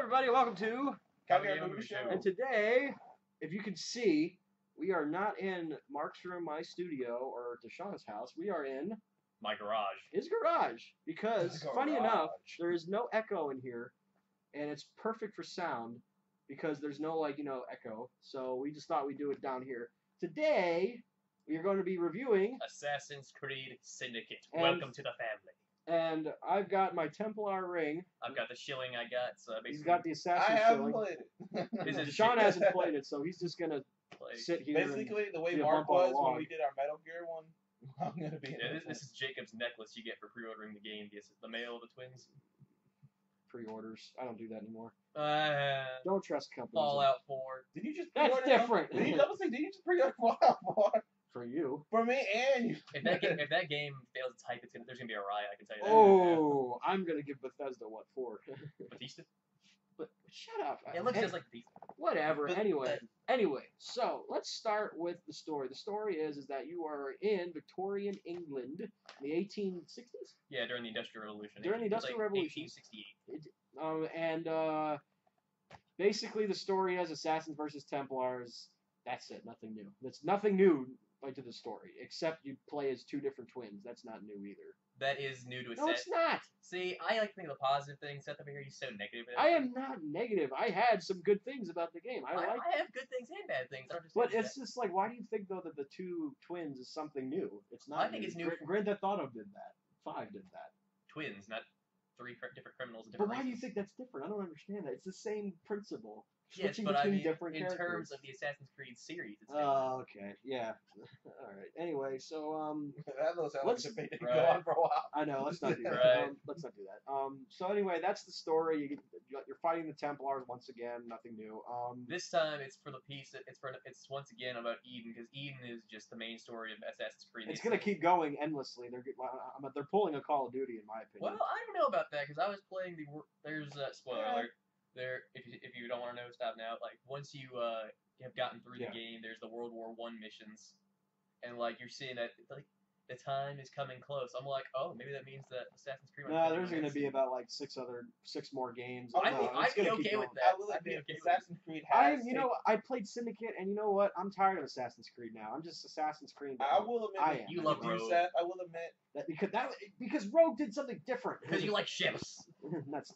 everybody, welcome to Caviar Movie Show. And today, if you can see, we are not in Mark's room, my studio, or Deshaun's house. We are in my garage. His garage. Because, funny enough, there is no echo in here, and it's perfect for sound because there's no, echo. So we just thought we'd do it down here. Today, we are going to be reviewing Assassin's Creed Syndicate. Welcome to the family. And I've got my Templar ring. I've got the shilling I got. So he's got the assassin shilling. I haven't played it. Deshaun hasn't played it, so he's just going to sit here. Basically, the way Mark was when we did our Metal Gear one, I'm going to be in this is Jacob's necklace you get for pre-ordering the game. This is the male of the twins. Pre-orders. I don't do that anymore. Don't trust companies. Fallout 4. Did you just That's different. Did you just pre-order Fallout 4? For you. For me and you. If that game fails its hype, there's gonna be a riot. I can tell you that. Oh, I'm gonna give Bethesda what for? Batista. But shut up. It looks just like Batista. Whatever. Anyway, so let's start with the story. The story is that you are in Victorian England in the 1860s. Yeah, during the Industrial Revolution. During the Industrial Revolution. 1868. Basically the story is Assassins versus Templars. That's it. Nothing new. That's nothing new. To the story, except you play as two different twins. That's not new either. That is new to a set. No, it's not. See, I like to think of the positive things. Seth over here, he's so negative. I am not negative. I had some good things about the game. I have good things and bad things. But it's just like, why do you think though that the two twins is something new? It's not. I think it's new. Grand Theft Auto did that. 5 did that. Twins, not 3 different criminals. But why do you think that's different? I don't understand that. It's the same principle. Yes, but I mean, in terms of the Assassin's Creed series, it's different. Oh, okay, yeah. All right. Anyway, so that little sounds like a debate that could go on for a while. I know. Let's not do that. Right. Let's not do that. So anyway, that's the story. You're fighting the Templars once again. Nothing new. This time it's for the peace. It's once again about Eden, because Eden is just the main story of Assassin's Creed. It's gonna keep going endlessly. They're pulling a Call of Duty, in my opinion. Well, I don't know about that, because I was playing there's spoiler alert. If you don't want to know, stop now. Like, once you have gotten through the game, there's the World War I missions, and like you're seeing that like the time is coming close. I'm like, oh, maybe that means that Assassin's Creed. No, there's going to be about like 6 more games. I'd be okay with that. I will admit, Assassin's Creed has. I played Syndicate, and you know what? I'm tired of Assassin's Creed now. I'm just Assassin's Creed. I will admit, you love Rogue. I will admit because Rogue did something different. Because you like ships. That's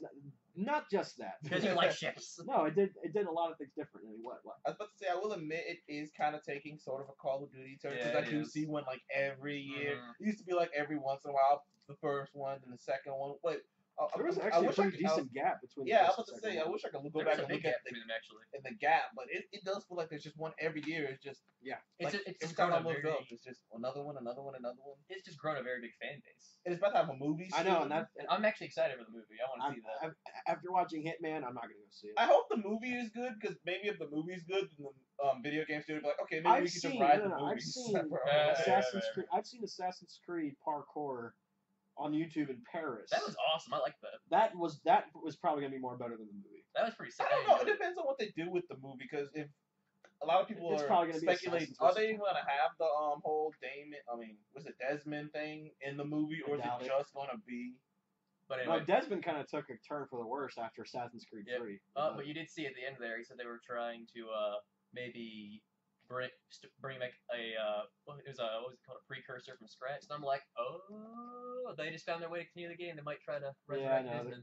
not just that. Because you like ships. No, it did a lot of things differently. What? I was about to say, I will admit it is kind of taking sort of a Call of Duty turn, because I do see one like every year. It used to be like every once in a while, the first one and the second one. Wait, there was actually a pretty decent gap between. Yeah, I was about to say, I wish I could go back and look at the gap, but it does feel like there's just one every year. It's just it's every just time I look up, it's just another one. It's just grown a very big fan base. And it's about to have a movie. I know, and I'm actually excited for the movie. I want to see that. After watching Hitman, I'm not gonna go see it. I hope the movie is good, because maybe if the movie's good, then the video game studio will be like, okay, maybe we can just ride the movie. I've seen Assassin's Creed parkour on YouTube in Paris. That was awesome. I like that. That was probably gonna be better than the movie. That was pretty sick. I don't know. It depends on what they do with the movie, because if a lot of people are speculating, are they going to have the whole Desmond thing in the movie, or is it just going to be? But anyway, Desmond kind of took a turn for the worse after Assassin's Creed 3. But you did see at the end there, he said they were trying to maybe bring back what was it called, a precursor from scratch. And I'm like, oh, they just found their way to continue the game. They might try to resurrect Desmond.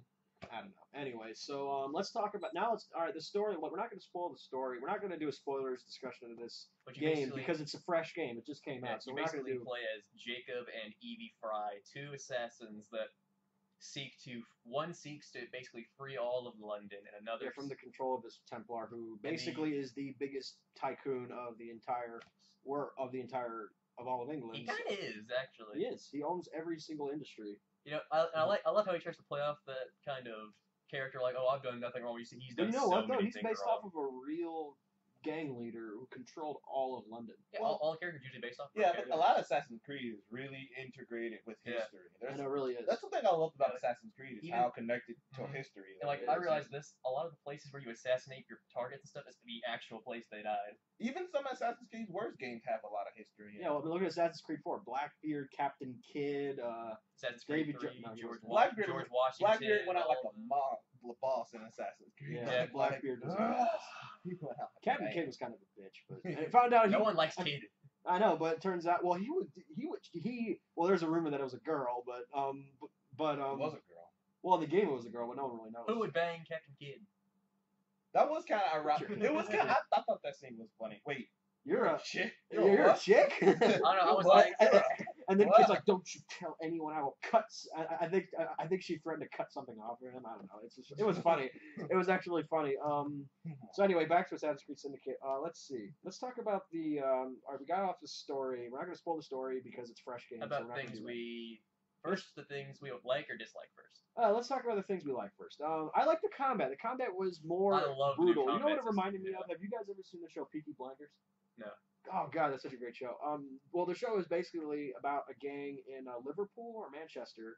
I don't know. Anyway, so let's talk about all right. The story. Well, we're not going to spoil the story. We're not going to do a spoilers discussion of this game because it's a fresh game. It just came out, so we're not going to play as Jacob and Evie Fry, 2 assassins that seeks to basically free all of London, and another from the control of this Templar, who basically is the biggest tycoon of the entire of all of England. He kind of is, actually. He is. He owns every single industry. You know, I love how he tries to play off that kind of character, like, oh, I've done nothing wrong. You see, he's done so many he's things based wrong. off of a real gang leader who controlled all of London. Yeah, all the characters usually based off. Yeah, but a lot of Assassin's Creed is really integrated with history. And it really is. That's one thing I love about Assassin's Creed is how connected to history. And I realized this: a lot of the places where you assassinate your targets and stuff is the actual place they died. Even some Assassin's Creed worst games have a lot of history. Yeah, well, look at Assassin's Creed 4. Blackbeard, Captain Kidd, Assassin's Creed 3, George Washington. Blackbeard went out like a boss in Assassin's Creed. Yeah, Blackbeard was a boss. Captain Kidd was kind of a bitch, but I found out no one likes Kidd. I know, but it turns out, well, well, there's a rumor that it was a girl, but it was a girl. Well, in the game it was a girl, but no one really knows. Who would bang Captain Kidd? That was kind of ironic. It was kind of. I thought that scene was funny. Wait, you're a chick? You're a chick? I don't know. I was like, and then Kid's like, "Don't you tell anyone. I will cut." I think she threatened to cut something off of him. I don't know. It was funny. It was actually funny. So anyway, back to Assassin's Creed Syndicate. Let's see. Let's talk about the. All right, we got off the story. We're not going to spoil the story because it's fresh game. How about things we first? The things we like or dislike first. Let's talk about the things we like first. I like the combat. The combat was more brutal. You know what it reminded me of? Have you guys ever seen the show Peaky Blinders? No. Oh god, that's such a great show. Well, the show is basically about a gang in Liverpool or Manchester.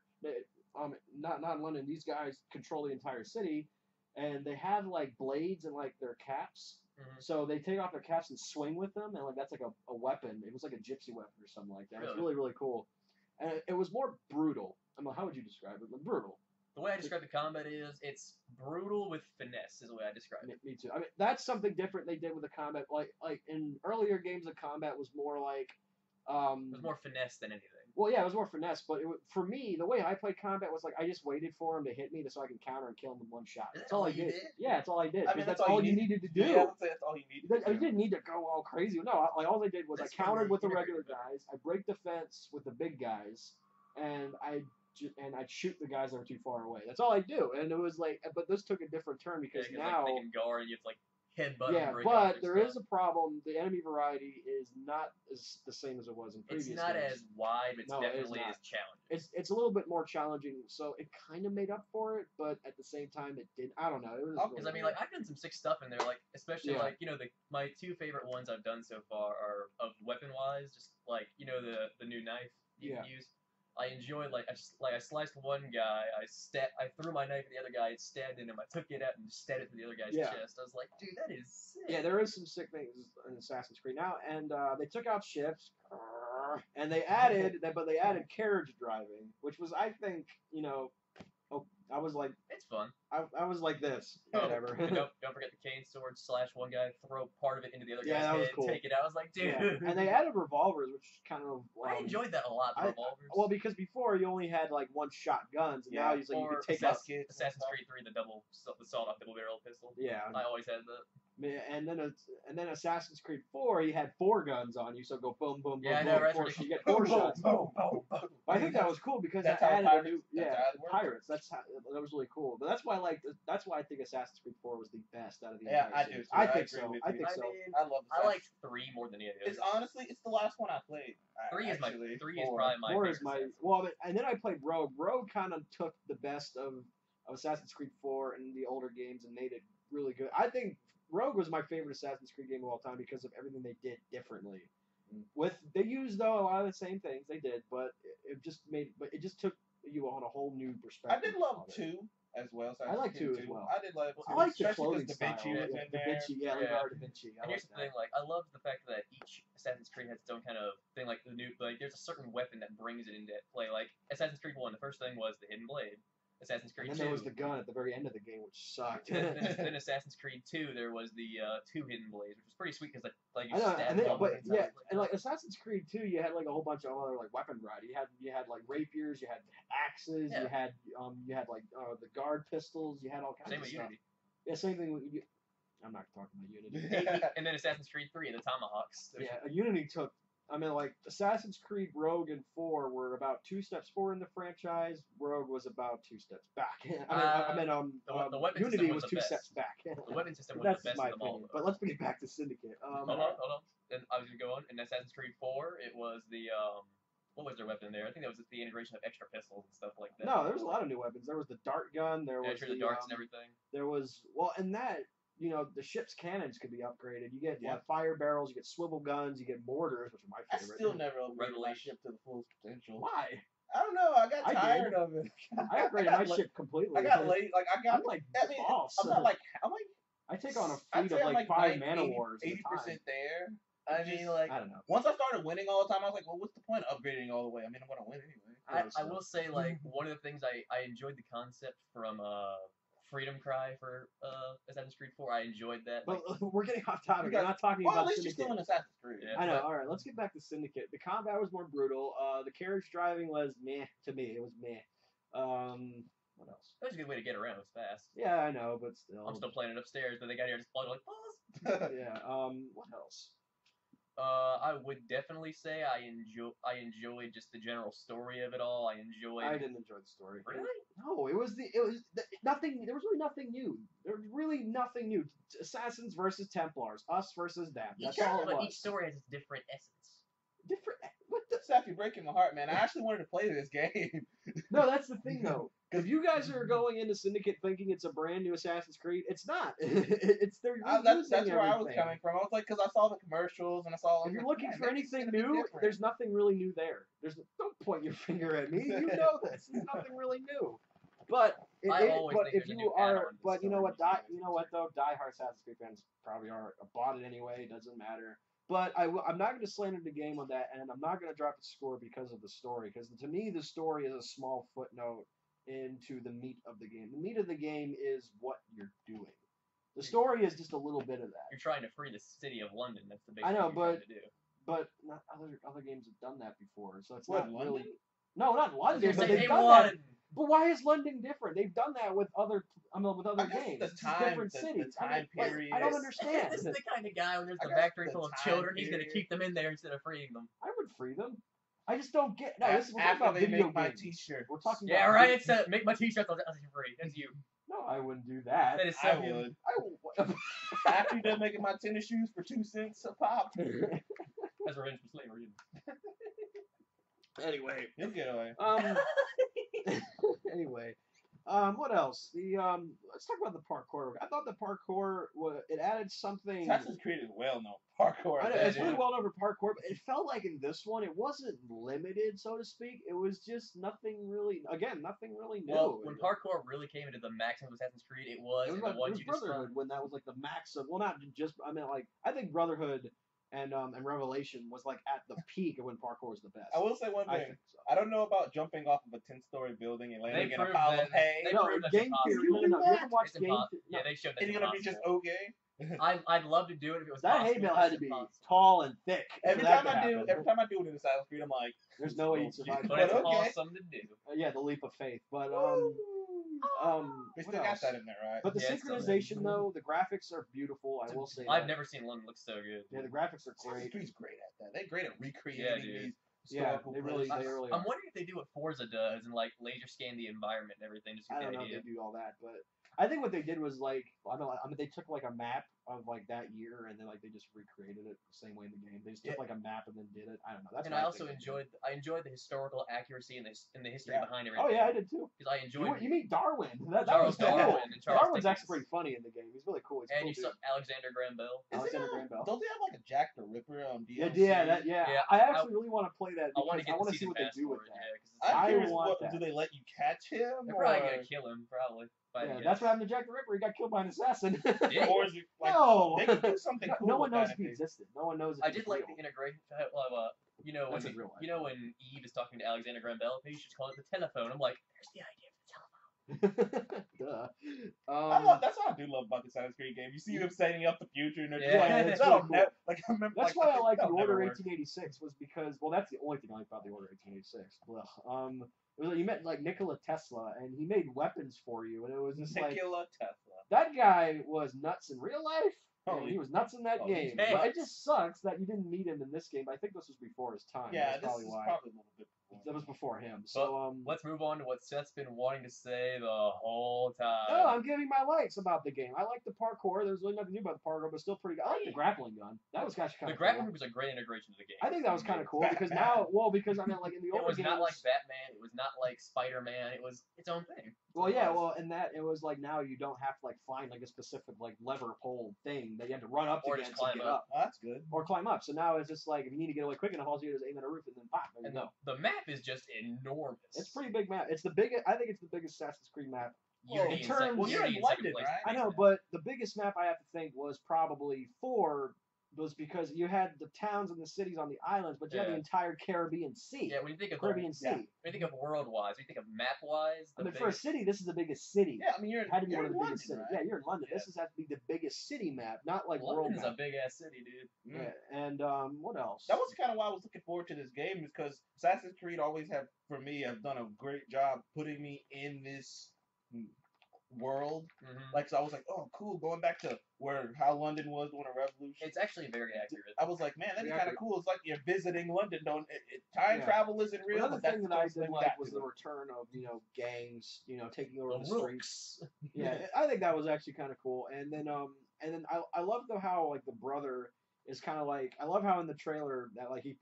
Not in London. These guys control the entire city, and they have like blades and like their caps. Mm-hmm. So they take off their caps and swing with them, and like that's like a weapon. It was like a gypsy weapon or something like that. Really? It's really really cool, and it was more brutal. I mean, how would you describe it? Like, brutal. The way I describe the combat is it's brutal with finesse is the way I describe it. Me too. I mean, that's something different they did with the combat. Like in earlier games, the combat was more like it was more finesse than anything. Well, yeah, it was more finesse, but for me, the way I played combat was like I just waited for him to hit me so I can counter and kill him in one shot. That's all I did. Yeah, that's all I did. I mean, that's all you needed to do. Yeah, I would say that's all you needed. I didn't need to go all crazy. No, all I did was I countered with the regular guys. I break the fence with the big guys, and I'd shoot the guys that were too far away. That's all I do. And it was like, but this took a different turn because now like, they can guard and you have to like headbutt. Yeah, but there is a problem. The enemy variety is not the same as it was in previous games. It's not as wide, but it's definitely as challenging. It's a little bit more challenging, so it kind of made up for it, but at the same time, it didn't. I don't know. Because I mean, like I've done some sick stuff in there, like especially like my two favorite ones I've done so far are of weapon wise, just like the new knife you can use. I enjoyed I sliced one guy, I threw my knife at the other guy, stabbed him, I took it out and stabbed it to the other guy's chest. I was like, dude, that is sick. Yeah, there is some sick things in Assassin's Creed now, and they took out ships, and they added carriage driving, which was I think I was like, it's fun. I was like this, whatever. Don't forget the cane sword, slash one guy, throw part of it into the other guy's head, cool. Take it out. I was like, dude. Yeah. And they added revolvers, which kind of. I enjoyed that a lot. The revolvers. Well, because before you only had like one shot guns, and now you can take out Assassin's Creed 3, the sawed-off double barrel pistol. Yeah. I always had that. And then Assassin's Creed 4, he had 4 guns on you, so go boom, boom, boom, boom. Right, you get 4 shots. Boom, boom, boom. I think that was cool because that added a new pirates. That was really cool. But that's why I think Assassin's Creed 4 was the best out of the entire series. I think so. I think so. I love. I liked 3 more than any of the others. It's the last one I played. 3 is probably my 4 is my and then I played Rogue. Rogue kind of took the best of Assassin's Creed 4 and the older games and made it really good. I think Rogue was my favorite Assassin's Creed game of all time because of everything they did differently. They used though a lot of the same things they did, but it just took you on a whole new perspective. I did love 2 as well. I like 2 as well. I did love 2. I like the clothing Da Vinci style. was in Da Vinci, Leonardo da Vinci. And here's the thing, like I love the fact that each Assassin's Creed has its own kind of thing. Like there's a certain weapon that brings it into play. Like Assassin's Creed 1, the first thing was the hidden blade. Assassin's Creed 2. And then there was the gun at the very end of the game, which sucked. then Assassin's Creed 2, there was the 2 hidden blades, which was pretty sweet because like you stabbed and like Assassin's Creed 2, you had like a whole bunch of other like weapon variety. You had like rapiers, you had axes, you had like the guard pistols, you had all kinds of stuff. Unity. Yeah, same thing with I'm not talking about Unity. And then Assassin's Creed 3, the tomahawks. Unity took. like Assassin's Creed Rogue and 4 were about 2 steps forward in the franchise. Rogue was about 2 steps back. The weapon Unity was 2 steps back. The weapon system was the best of them all. But let's bring it back to Syndicate. Hold on. And I was gonna go on. In Assassin's Creed 4, it was the what was their weapon there? I think that was the integration of extra pistols and stuff like that. No, there was a lot of new weapons. There was the dart gun. There was the darts and everything. There was and that. the ship's cannons could be upgraded. You get fire barrels, you get swivel guns, you get mortars, which are my favorite. I still never upgraded my ship to the fullest potential. Why? I don't know. I got tired of it. I upgraded my ship completely. I got late. Like I'm boss. I'm not like I take on a fleet of like 5 mana wars. 80% there. I mean, like, I don't know. once I started winning all the time, I was like, well, what's the point of upgrading all the way? I mean, I'm gonna win anyway. I will say, like, one of the things I enjoyed the concept from Freedom Cry for Assassin's Creed 4. I enjoyed that. But we're getting off topic. We're not talking about at least Syndicate. you're still in Assassin's Creed. Yeah, I know. All right, let's get back to Syndicate. The combat was more brutal. The carriage driving was meh to me. It was meh. What else? That was a good way to get around. It was fast. Yeah, I know, but still. I'm still playing it upstairs, but they got here just plugged like pause. Yeah. What else? I would definitely say I enjoyed just the general story of it all. I didn't enjoy the story. Really? No, it was nothing. There was really nothing new. There was really nothing new. Assassins versus Templars, us versus them. That's all it was. But each story has its different essence. Different. What the? Seth, you're breaking my heart, man. I actually wanted to play this game. No, that's the thing though. If you guys are going into Syndicate thinking it's a brand new Assassin's Creed, it's not. It's they're that's where I was coming from. I was like, because I saw the commercials and I saw. If you're looking for anything new, there's nothing really new there. Don't point your finger at me. You know this. There's nothing really new. But you know what? Diehard Assassin's Creed fans probably are bought it anyway. It doesn't matter. But I'm not going to slander the game on that, and I'm not going to drop its score because of the story. Because to me, the story is a small footnote into the meat of the game. The meat of the game is what you're doing. The story is just a little bit of that. You're trying to free the city of London. That's the big thing you're trying to do. But not other games have done that before, so it's not really. No, not London. But they've done that. But why is London different? They've done that with other games. The time period. I don't understand. This is the kind of guy when there's the factory full of children, he's going to keep them in there instead of freeing them. I would free them. I just don't get. No, this is after about they video make my games. T-shirt. We're talking. Yeah, about right. It's make my T-shirts. I'll set you free. That's you. No, I wouldn't do that. That is I would. After you're done making my tennis shoes for 2 cents a pop. That's revenge for slavery. Anyway, you'll get away. Anyway, what else? Let's talk about the parkour. I thought the parkour it added something. Assassin's Creed is well known parkour. I know, it's really well known for parkour, but it felt like in this one it wasn't limited, so to speak. It was just nothing really new. Well, when parkour really came into the maximum of Assassin's Creed, it was Brotherhood when that was like the max of. Well, not just. I mean, like I think Brotherhood. And Revelation was like at the peak of when parkour was the best. I will say one thing. I don't know about jumping off of a 10-story building and landing in a pile of hay. Game Theory. You ever watch Game Theory? Yeah, they showed that. It's gonna be just okay. I'd love to do it if it was that hay bale had to be tall and thick. Every time I do it in Assassin's Creed, I'm like, there's no way you'd survive. But it's awesome to do. Yeah, the leap of faith. But we still got that in there, right? But the synchronization, though, the graphics are beautiful. I will say. I've never seen one that looks so good. Yeah, the graphics are great. Assassin's Creed's great at that. They're great at recreating these. Yeah, they really are. I'm wondering if they do what Forza does and like laser scan the environment and everything. Just I don't know if they do all that, but I think what they did was like I mean they took like a map of like that year and then like they just recreated it the same way in the game. They just took like a map and then did it. I don't know. That's. And I also enjoyed the historical accuracy and the history behind everything. Oh yeah, I did too. Because I enjoyed. You meet Darwin. That was Darwin. Darwin's actually pretty funny in the game. He's really cool. He's and you saw Alexander Graham Bell. Don't they have like a Jack the Ripper on DLC? Yeah. I actually really want to play that. I want to see what they do with that. I'm curious, do they let you catch him? They're probably gonna kill him, probably. Yeah, that's what happened to Jack the Ripper. He got killed by an assassin. Or is it like they can do something cool? No one knows if he existed. No one knows. I did like the integration of when Eve is talking to Alexander Graham Bell, maybe you should call it the telephone. I'm like, there's the idea for the telephone. Duh. That's what I do love about the Assassin's Creed game. You see them setting up the future, and that's really cool. That's why I like the Order 1886 was because that's the only thing I like about the Order 1886. You met like Nikola Tesla, and he made weapons for you, and it was just Nikola Tesla. That guy was nuts in real life. He was nuts in that game. But it just sucks that you didn't meet him in this game. But I think this was before his time. Yeah, that's probably why. Probably a little bit before. that was before him. So let's move on to what Seth's been wanting to say the whole time. No, I'm giving my likes about the game. I like the parkour. There's really nothing new about the parkour, but still pretty good. I like the grappling gun. That was actually kind of cool. The grappling gun was a great integration to the game. I think that was kind of cool because because I mean, like in the older games, it was not like Batman. It was not like Spider-Man. It was its own thing. In that it was like now you don't have to like find like a specific like lever pole thing that you have to run up against to get up. Oh, that's good. Or climb up. So now it's just like if you need to get away quick enough, all you do is aim at a roof and then pop. And the map is just enormous. It's a pretty big map. It's the biggest. I think it's the biggest Assassin's Creed map. You're in London, right? I know, but the biggest map I have to think was probably 4 was because you had the towns and the cities on the islands, but you had the entire Caribbean Sea. Yeah, when you think of Caribbean Sea. When you think of world-wise, when you think of map-wise. I mean, for a city, this is the biggest city. Yeah, I mean, you're in London, cities. Right? Yeah, you're in London. Yeah. This has to be the biggest city map, not like London world is map. a big-ass city, dude. Yeah, and what else? That was kind of why I was looking forward to this game, is because Assassin's Creed always have done a great job putting me in this world. Like, so I was like, oh, cool, going back to how London was during the Revolution. It's actually very accurate. I was like, man, that's kind of cool. It's like you're visiting London. Time travel isn't real. Another thing that I did like was the return of gangs, taking over the streets. Yeah, I think that was actually kind of cool. And then I love how like the brother is kind of like, I love how in the trailer that like he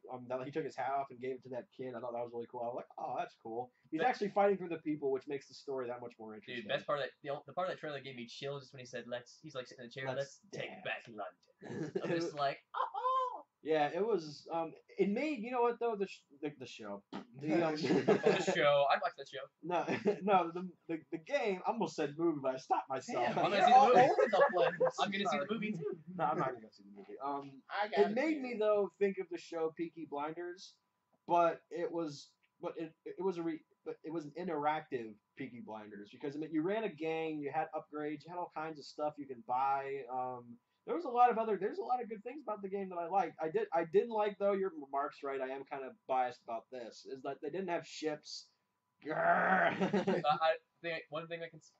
took his hat off and gave it to that kid. I thought that was really cool. I was like, oh, that's cool. He's actually fighting for the people, which makes the story that much more interesting. Dude, best part of that, the part of that trailer that gave me chills is when he said, he's like sitting in the chair, let's take back London. I'm just like, oh. Yeah, it was. It made, you know what though, the show. The show. I'd watch that show. No, the game. I almost said movie, but I stopped myself. Damn, I'm gonna see the movie. I'm gonna see the movie too. No, I'm not gonna go see the movie. It made me though think of the show Peaky Blinders, but it was an interactive Peaky Blinders because I mean you ran a gang, you had upgrades, you had all kinds of stuff you could buy. There's a lot of good things about the game that I liked. I didn't like though, your remarks, right? I am kind of biased about this, is that they didn't have ships. I think one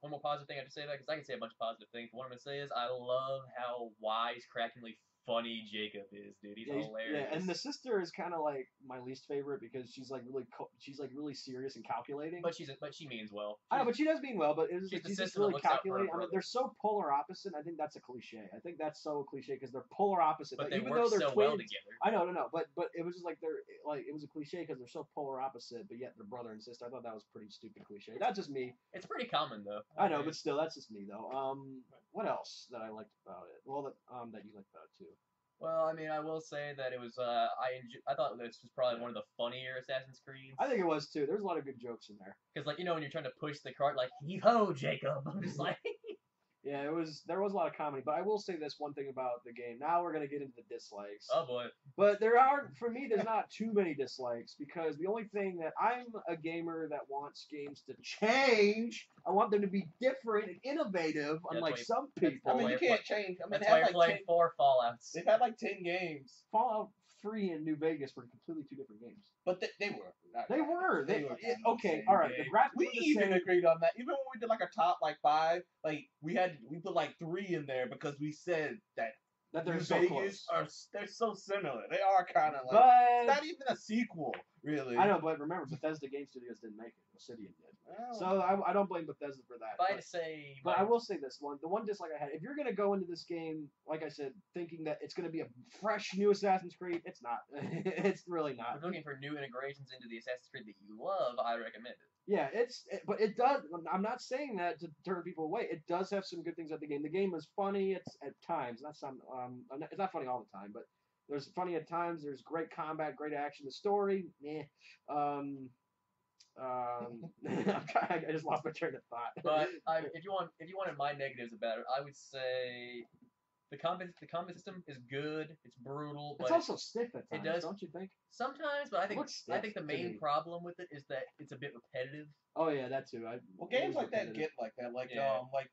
more positive thing I have to say that, because I can say a bunch of positive things. What I'm gonna say is I love how wisecrackingly funny Jacob is, dude. He's hilarious. Yeah, and the sister is kind of like my least favorite because she's like really serious and calculating. But she means well. I know, but she does mean well. But she's just really calculating. I mean, they're so polar opposite. I think that's a cliche. I think that's so cliche because they're polar opposite. But they even work though they're so twins, well together. I know, but it was just like it was a cliche because they're so polar opposite, but yet they're brother and sister. I thought that was pretty stupid cliche. That's just me. It's pretty common though. I know, but still, that's just me though. What else that I liked about it? Well, that you liked about it too. Well, I mean, I will say that it was, I thought this was probably one of the funnier Assassin's Creeds. I think it was, too. There's a lot of good jokes in there. Because, like, when you're trying to push the cart, like, hee-ho, Jacob. I'm just like... Yeah, there was a lot of comedy, but I will say this one thing about the game. Now we're going to get into the dislikes. Oh, boy. But for me, there's not too many dislikes, because the only thing that I'm a gamer that wants games to change. I want them to be different and innovative, unlike some people. I mean, you can't change. I mean, that's why you're playing 4 Fallouts. They've had like 10 games. Fallout 3 and New Vegas were completely 2 different games. But they were. They were. Okay, all right. The graphics we even agreed on that. Even when we did like our top like 5, like we put like 3 in there because we said that they're so Vegas close. They're so similar. They are kind of like. But it's not even a sequel, really. I know, but remember, Bethesda Game Studios didn't make it. Obsidian did. Oh. So I don't blame Bethesda for that. But I will say this one. The one dislike I had, if you're going to go into this game, like I said, thinking that it's going to be a fresh new Assassin's Creed, it's not. It's really not. If you're looking for new integrations into the Assassin's Creed that you love, I recommend it. Yeah, but it does. I'm not saying that to turn people away. It does have some good things at the game. The game is funny. It's at times. It's not funny all the time, but there's funny at times. There's great combat, great action. The story, I just lost my train of thought. But if you wanted my negatives about it, I would say the combat system is good. It's brutal, but it's also stiff at times. It does, don't you think? Sometimes, but I think the main problem with it is that it's a bit repetitive. Oh yeah, that too. Games like that get like that, like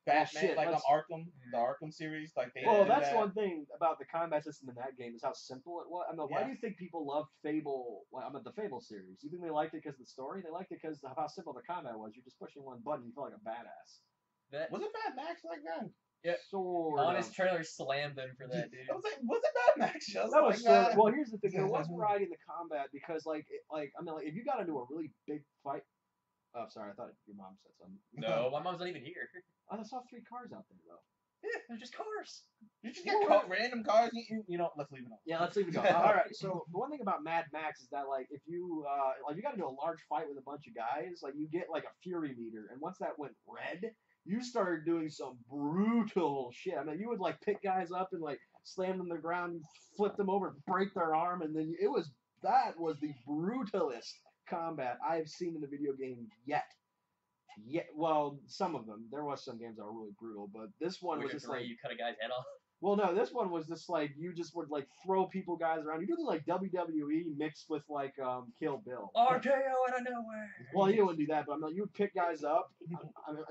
Batman, Arkham, the Arkham series, like they. Well, that's one thing about the combat system in that game is how simple it was. I mean, why do you think people loved Fable? The Fable series. You think they liked it because of the story? They liked it because of how simple the combat was. You're just pushing one button, you feel like a badass. Wasn't Mad Max like that? Yeah. Sort Honest of. trailer slammed them for that, dude. I was like, was it Mad Max? Just That was like sort that? of, well, here's the thing. There was variety in the combat because, like, if you got into a really big fight. Oh, sorry, I thought your mom said something. No, my mom's not even here. I saw 3 cars out there though. Yeah, they're just cars. You just get random cars. You know, let's leave it on. Yeah, let's leave it go. All right. So the one thing about Mad Max is that if you got into a large fight with a bunch of guys, you get a fury meter, and once that went red, you started doing some brutal shit. I mean, you would pick guys up and slam them to the ground, flip them over, break their arm, and then that was the brutalest combat I've seen in a video game yet. Yeah, well, some of them. There was some games that were really brutal, but this one was just you cut a guy's head off. Well, no, this one was just you just would throw guys around. You're doing WWE mixed with Kill Bill. RKO out of nowhere. Well, you wouldn't do that, but you would pick guys up.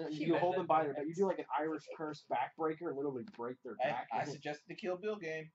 You hold them by their back. You do an Irish curse backbreaker and literally break their back. I suggested the Kill Bill game.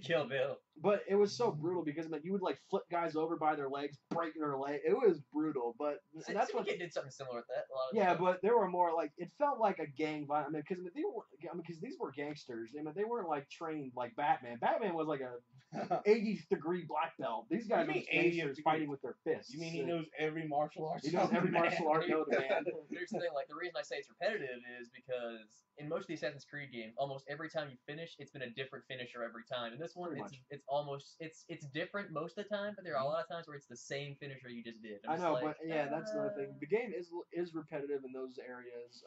Kill Bill. But it was so brutal because you would flip guys over by their legs, break their leg. It was brutal, but that's what did something similar with that. Yeah, but there were more it felt like a gang violence. Because because these were gangsters. They weren't trained like Batman. Batman was a 80th-degree black belt. These guys were gangsters fighting with their fists. You mean he knows every martial arts? He knows every martial art known to man. Here's the thing, the reason I say it's repetitive is because in most of the Assassin's Creed games, almost every time you finish, it's been a different finisher every time. And this one, it's almost it's different most of the time, but there are a lot of times where it's the same finisher you just did. I know, but yeah, that's the thing. The game is repetitive in those areas.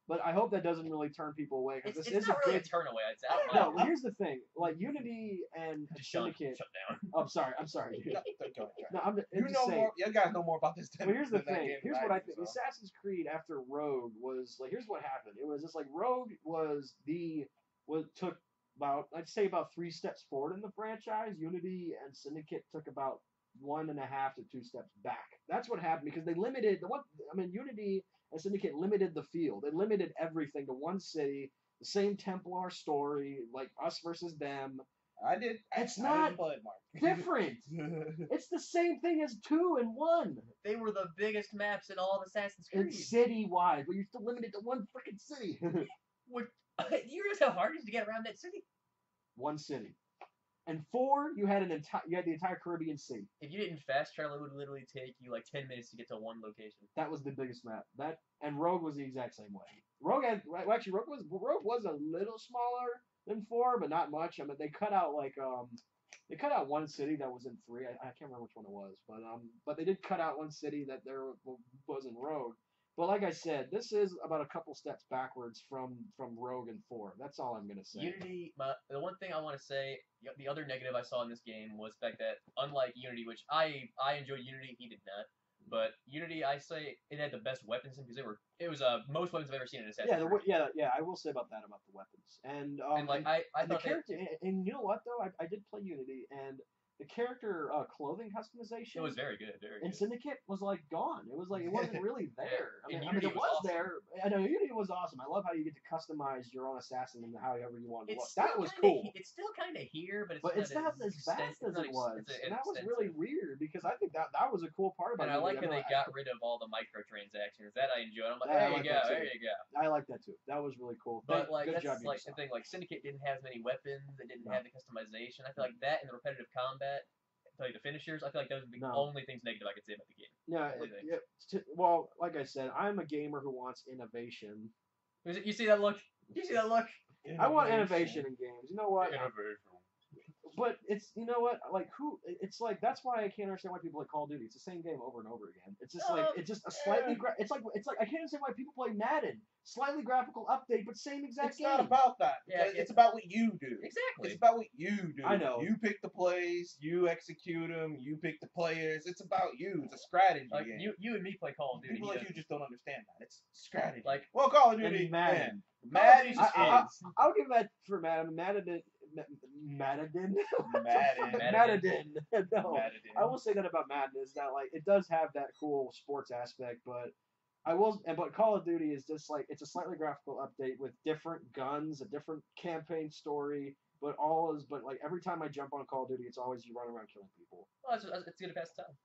But I hope that doesn't really turn people away. It's not really a turn away. It's out. No, well, here's the thing. Unity and Syndicate. Shut down. Oh, I'm sorry. Dude. No, you know more. You guys know more about this. Well, here's the thing. Here's what I think. Assassin's Creed after Rogue was here's what happened. It was just Rogue took I'd say about 3 steps forward in the franchise. Unity and Syndicate took about 1.5 to 2 steps back. That's what happened because they limited Unity and Syndicate limited the field. They limited everything to one city, the same Templar story, us versus them. It's not different. It's the same thing as 2 and 1. They were the biggest maps in all of Assassin's Creed. It's city-wide, but you're still limited to one freaking city. You realize how hard it is to get around that city? One city. And 4, you had the entire Caribbean Sea. If you didn't fast travel, it would literally take you 10 minutes to get to one location. That was the biggest map. And Rogue was the exact same way. Rogue was a little smaller than 4, but not much. They cut out one city that was in 3. I can't remember which one it was, but they did cut out one city that there was in Rogue. But like I said, this is about a couple steps backwards from Rogue and 4. That's all I'm gonna say. Unity, the one thing I want to say, the other negative I saw in this game was the fact that unlike Unity, which I enjoyed Unity, he did not. But Unity, I say it had the best weapons because it was most weapons I've ever seen in Assassin's Creed. Yeah, I will say about that about the weapons and I the thought character. And you know what though, I did play Unity and. The character clothing customization. It was very good. And Syndicate was gone. It was it wasn't really there. Yeah. It was awesome. There. I know Unity was awesome. I love how you get to customize your own assassin and however you want to look. That was cool. It's still kind of here, but it's not as vast as it was. And that was really weird because I think that was a cool part about it. And I like how they got rid of all the microtransactions. That I enjoyed. I'm like, there you go. I like that too. That was really cool. But good job, the thing. Syndicate didn't have as many weapons. They didn't have the customization. I feel like that and the repetitive combat. The finishers, I feel like those are the only things negative I could say about the game. Well, like I said, I'm a gamer who wants innovation. You see that look? I want innovation in games. You know what? Innovation. But it's that's why I can't understand why people like Call of Duty. It's the same game over and over again. It's just it's just a slightly it's like I can't understand why people play Madden. Slightly graphical update, but same exact game. It's not about that. Yeah, it's about what you do. Exactly. It's about what you do. I know. You pick the plays, you execute them, you pick the players. It's about you. It's a strategy game. You and me play Call of Duty. People like you just don't understand that. It's strategy. Well, Call of Duty, Madden. Madden is. I'll give that for Madden. Madden. No, I will say that about Madden is that it does have that cool sports aspect, but but Call of Duty is just it's a slightly graphical update with different guns, a different campaign story, but every time I jump on Call of Duty, it's always you run around killing people. Well, it's good to pass the time.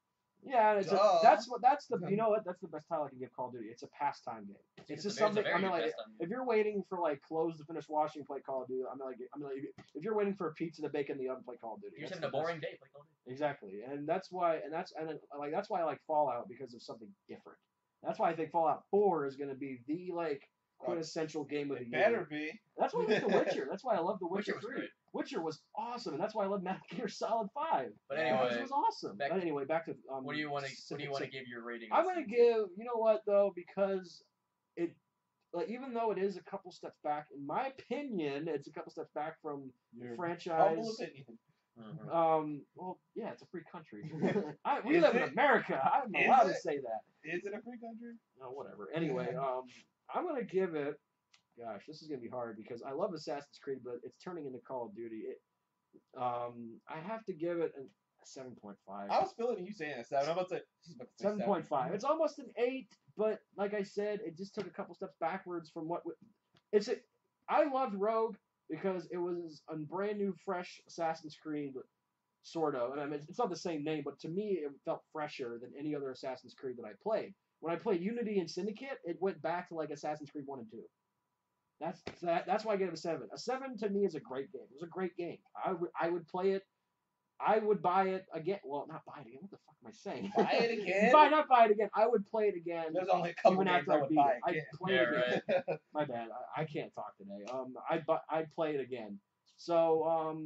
Yeah, it's that's the you know what, that's the best title I can give Call of Duty. It's a pastime game. It's just something. I mean, like if you're waiting for like clothes to finish washing, play Call of Duty. I mean like if you're waiting for a pizza to bake in the oven, play Call of Duty. You're just having a boring day, play Call of Duty. Exactly, and that's why I like Fallout because of something different. That's why I think Fallout 4 is going to be the like quintessential game of the year. Better be. That's why I like The Witcher. That's why I love The Witcher 3. Great. Witcher was awesome, and that's why I love Metal Gear Solid 5. But anyway, it was awesome. But anyway, back to what do you want to give your rating? I'm going to give, you know what though, because it like even though it is a couple steps back, in my opinion, it's a couple steps back from the franchise. Humble opinion. Well, yeah, it's a free country. We live in America. I'm allowed to say that. Is it a free country? No, whatever. Anyway, I'm gonna give it. Gosh, this is gonna be hard because I love Assassin's Creed, but it's turning into Call of Duty. I have to give it a 7.5. I was feeling you saying a 7. I'm about to say 7.5. It's almost an 8, but like I said, it just took a couple steps backwards from what it's. I loved Rogue because it was a brand new, fresh Assassin's Creed, sort of. And I mean, it's not the same name, but to me, it felt fresher than any other Assassin's Creed that I played. When I played Unity and Syndicate, it went back to like Assassin's Creed 1 and 2. That's why I gave it a 7. A 7 to me is a great game. It was a great game. I would play it. I would buy it again. Well, not buy it again. What the fuck am I saying? Buy it again? Not buy it again. I would play it again. There's only a couple even games after I would beat buy it. again. I'd play it again. Right. My bad. I can't talk today. I'd play it again. So,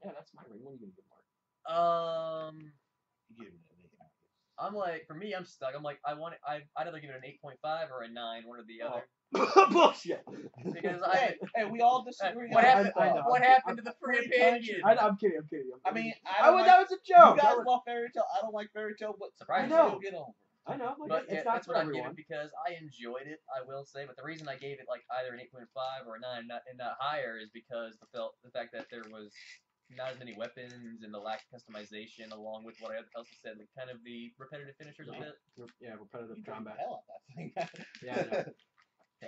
yeah, that's my ring. What are you gonna give, Mark? You give me that. I'm like, for me, I'm stuck. I'm like, I'd either give it an 8.5 or a 9, one or the other. Bullshit. Because hey, we all disagree. What happened? What happened to the free free opinion? I'm kidding. I mean, that was a joke. You guys love fairy tale. I don't like fairy tale, but Surprising. I know. still get over. I know. Like, But it's yeah, not that's for what I'm everyone. giving because I enjoyed it, I will say. But the reason I gave it like either an 8.5 or a 9 and not higher is because the fact that there was not as many weapons and the lack of customization, along with what I also said, like kind of the repetitive finishers a bit. Yeah, repetitive You combat. hell out that thing. Yeah, I know.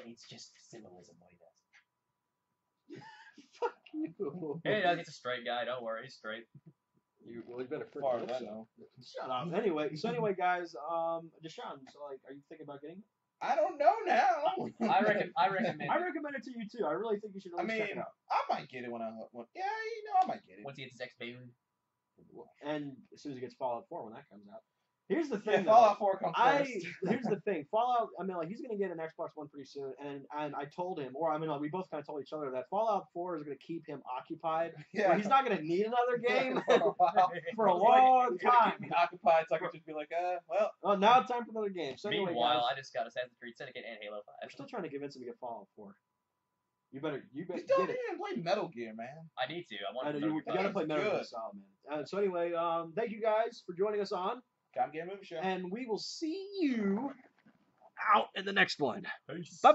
It's just symbolism, what he does. Fuck you. Hey, no, he's a straight guy. Don't worry, he's straight. You better As far as I know. Shut up. Anyway, guys, Deshaun, so like, are you thinking about getting it? I don't know now. I recommend. I recommend it to you too. I really think you should at least check it out. I might get it when I might get it. Once he gets his X Boon. And as soon as it gets Fallout 4 when that comes out. Here's the thing. Yeah, Fallout 4 comes first. Here's the thing. Fallout. I mean, like he's gonna get an Xbox One pretty soon, and I told him, or I mean, like we both kind of told each other that Fallout 4 is gonna keep him occupied. Yeah. Where he's not gonna need another game for a while. for a He's long like, you're gonna time. keep me occupied, so I can just be like, well. Oh, now it's time for another game. So anyway, Meanwhile, guys, I just got Assassin's Creed Syndicate and Halo 5. I'm still trying to convince him to get Fallout 4. You better You get still it. didn't play Metal Gear, man. I need to. I want I know, to. you gotta play Metal Gear Good. Solid, man. So anyway, thank you guys for joining us on, Come get a movie show. and we will see you out in the next one. Peace. Bye.